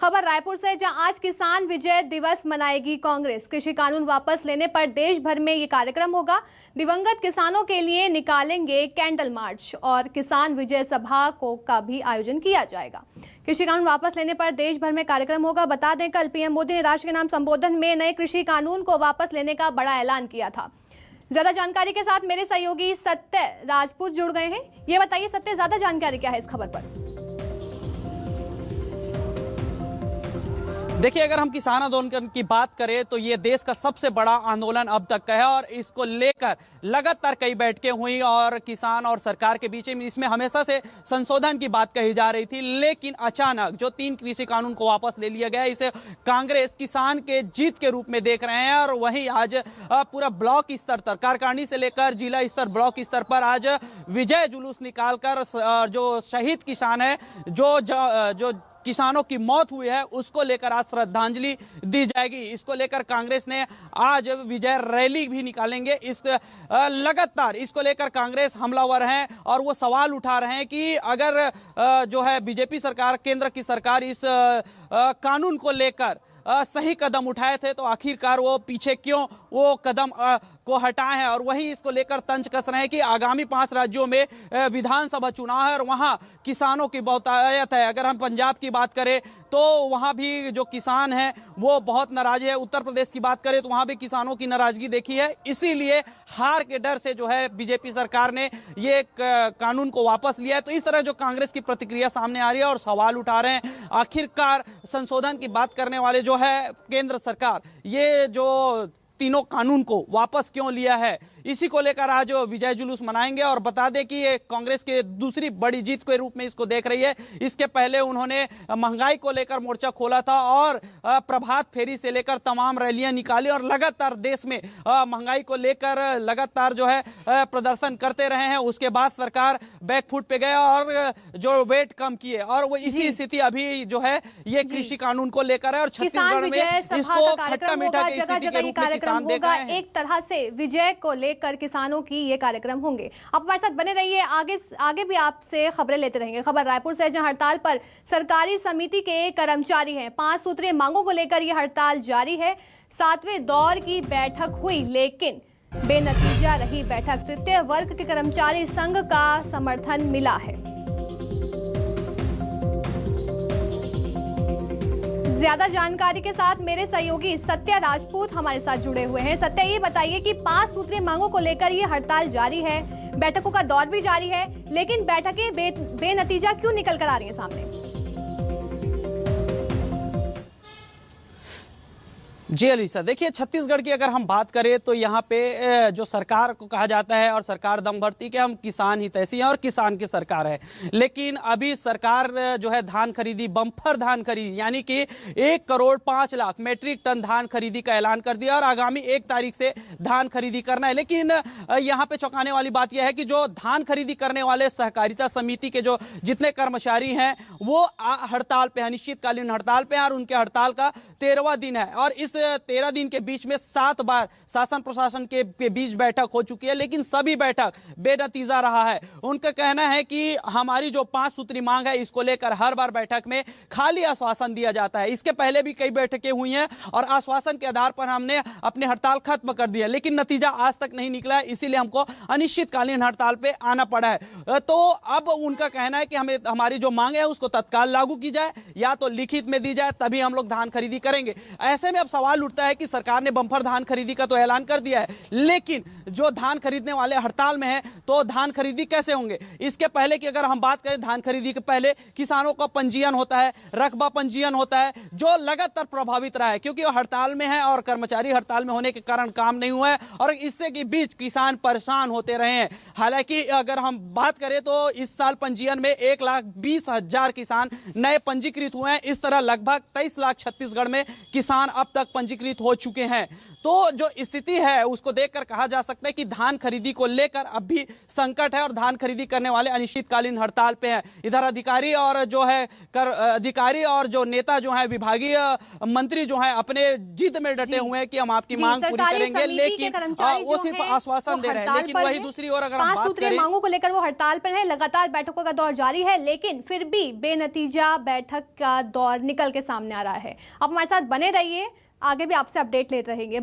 खबर रायपुर से, जहां आज किसान विजय दिवस मनाएगी कांग्रेस। कृषि कानून वापस लेने पर देश भर में ये कार्यक्रम होगा। दिवंगत किसानों के लिए निकालेंगे कैंडल मार्च और किसान विजय सभा का भी आयोजन किया जाएगा। कृषि कानून वापस लेने पर देश भर में कार्यक्रम होगा। बता दें, कल पीएम मोदी ने राष्ट्र के नाम संबोधन में नए कृषि कानून को वापस लेने का बड़ा ऐलान किया था। ज्यादा जानकारी के साथ मेरे सहयोगी सत्य राजपूत जुड़ गए हैं। ये बताइए सत्य, ज्यादा जानकारी क्या है इस खबर पर? देखिए, अगर हम किसान आंदोलन की बात करें तो ये देश का सबसे बड़ा आंदोलन अब तक का है और इसको लेकर लगातार कई बैठकें हुई और किसान और सरकार के बीच में इसमें हमेशा से संशोधन की बात कही जा रही थी। लेकिन अचानक जो 3 कृषि कानून को वापस ले लिया गया, इसे कांग्रेस किसान के जीत के रूप में देख रहे हैं। और वहीं आज पूरा ब्लॉक स्तर तक, कार्यकारिणी से लेकर जिला स्तर, ब्लॉक स्तर पर आज विजय जुलूस निकालकर जो शहीद किसान है, जो किसानों की मौत हुई है, उसको लेकर आज श्रद्धांजलि दी जाएगी। इसको लेकर कांग्रेस ने आज विजय रैली भी निकालेंगे। लगातार इसको लेकर कांग्रेस हमलावर हैं और वो सवाल उठा रहे हैं कि अगर जो है बीजेपी सरकार, केंद्र की सरकार इस कानून को लेकर सही कदम उठाए थे तो आखिरकार वो पीछे क्यों वो कदम को हटाए हैं। और वहीं इसको लेकर तंज कस रहे हैं कि आगामी 5 राज्यों में विधानसभा चुनाव है और वहां किसानों की बहुतायत है। अगर हम पंजाब की बात करें तो वहां भी जो किसान हैं वो बहुत नाराज है। उत्तर प्रदेश की बात करें तो वहां भी किसानों की नाराजगी देखी है। इसीलिए हार के डर से जो है बीजेपी सरकार ने ये कानून को वापस लिया है। तो इस तरह जो कांग्रेस की प्रतिक्रिया सामने आ रही है और सवाल उठा रहे हैं, आखिरकार संशोधन की बात करने वाले जो है केंद्र सरकार, ये जो तीनों कानून को वापस क्यों लिया है, इसी को लेकर आज विजय जुलूस मनाएंगे। और बता दें कि ये कांग्रेस के दूसरी बड़ी जीत के रूप में इसको देख रही है। इसके पहले उन्होंने महंगाई को लेकर मोर्चा खोला था और प्रभात फेरी से लेकर तमाम रैलियां निकाली और लगातार देश में महंगाई को लेकर लगातार जो है प्रदर्शन करते रहे हैं। उसके बाद सरकार बैकफुट पे गया और जो वेट कम किए और वो इसी स्थिति अभी जो है ये कृषि कानून को लेकर है और छत्तीसगढ़ में इसको खट्टा मीठा की स्थिति के रूप में किसान देख रहे हैं। एक तरह से विजय को लेकर किसानों की ये कार्यक्रम होंगे। आप हमारे साथ बने रहिए, आगे भी आपसे खबरें लेते रहेंगे। खबर रायपुर से, जहां हड़ताल पर सरकारी समिति के कर्मचारी हैं। 5 सूत्रीय मांगों को लेकर यह हड़ताल जारी है। 7वें दौर की बैठक हुई लेकिन बेनतीजा रही बैठक। तृतीय वर्ग के कर्मचारी संघ का समर्थन मिला है। ज्यादा जानकारी के साथ मेरे सहयोगी सत्य राजपूत हमारे साथ जुड़े हुए हैं। सत्य, ये बताइए कि 5 सूत्रीय मांगों को लेकर ये हड़ताल जारी है, बैठकों का दौर भी जारी है, लेकिन बैठकें बेनतीजा क्यों निकल कर आ रही हैं सामने? जी अलीसा, देखिए छत्तीसगढ़ की अगर हम बात करें तो यहाँ पे जो सरकार को कहा जाता है और सरकार दम भरती कि हम किसान हितैषी हैं और किसान की सरकार है, लेकिन अभी सरकार जो है धान खरीदी, बम्पर धान खरीदी, यानी कि 1 करोड़ 5 लाख मेट्रिक टन धान खरीदी का ऐलान कर दिया और आगामी 1 तारीख से धान खरीदी करना है। लेकिन यहाँ पे चौंकाने वाली बात यह है कि जो धान खरीदी करने वाले सहकारिता समिति के जो जितने कर्मचारी हैं वो हड़ताल पे, अनिश्चितकालीन हड़ताल पे, और उनके हड़ताल का 13वां दिन है और इस 13 दिन के बीच में 7 बार शासन प्रशासन के बीच बैठक हो चुकी है, लेकिन सभी बैठक बेनतीजा रहा है। उनका कहना है कि हमारी जो 5 सूत्री मांग है इसको लेकर हर बार बैठक में खाली आश्वासन दिया जाता है। इसके पहले भी कई बैठकें हुई हैं और आश्वासन के आधार पर हमने अपनी हड़ताल खत्म कर दिया, लेकिन नतीजा आज तक नहीं निकला है। इसीलिए हमको अनिश्चितकालीन हड़ताल पे आना पड़ा है। तो अब उनका कहना है कि हमें हमारी जो मांग है उसको तत्काल लागू की जाए या तो लिखित में दी जाए, तभी हम लोग धान खरीदी करेंगे। ऐसे में अब सवाल उठता है कि सरकार ने बम्पर धान खरीदी का तो ऐलान कर दिया है, लेकिन जो धान खरीदने वाले हड़ताल में हैं तो धान खरीदी कैसे होंगे? इसके पहले की अगर हम बात करें, धान खरीदी के पहले किसानों का पंजीयन होता है, रकबा पंजीयन होता है, जो लगातार प्रभावित रहा है क्योंकि वो हड़ताल में है और कर्मचारी हड़ताल में होने के कारण काम नहीं हुआ है और इससे के बीच किसान परेशान होते रहे हैं। हालांकि अगर हम बात करें तो इस साल पंजीयन में 1,20,000 किसान नए पंजीकृत हुए हैं। इस तरह लगभग 23 लाख छत्तीसगढ़ में किसान अब तक पंजीकृत हो चुके हैं। तो जो स्थिति है उसको देखकर कहा जा सकता है कि धान खरीदी को लेकर अब भी संकट है और धान खरीदी करने वाले अनिश्चितकालीन हड़ताल पे हैं। इधर अधिकारी और जो है अधिकारी और जो नेता जो है विभागीय मंत्री जो है अपने जिद में डटे हुए हैं कि हम आपकी मांग पूरी करेंगे, लेकिन वो सिर्फ आश्वासन दे रहे हैं। लेकिन वही दूसरी ओर अगर हम बात करें, मांगों को लेकर वो हड़ताल पर है, लगातार बैठकों का दौर जारी है, लेकिन फिर भी बेनतीजा बैठक का दौर निकल के सामने आ रहा है। आप हमारे साथ बने रहिए, आगे भी आपसे अपडेट लेते रहेंगे।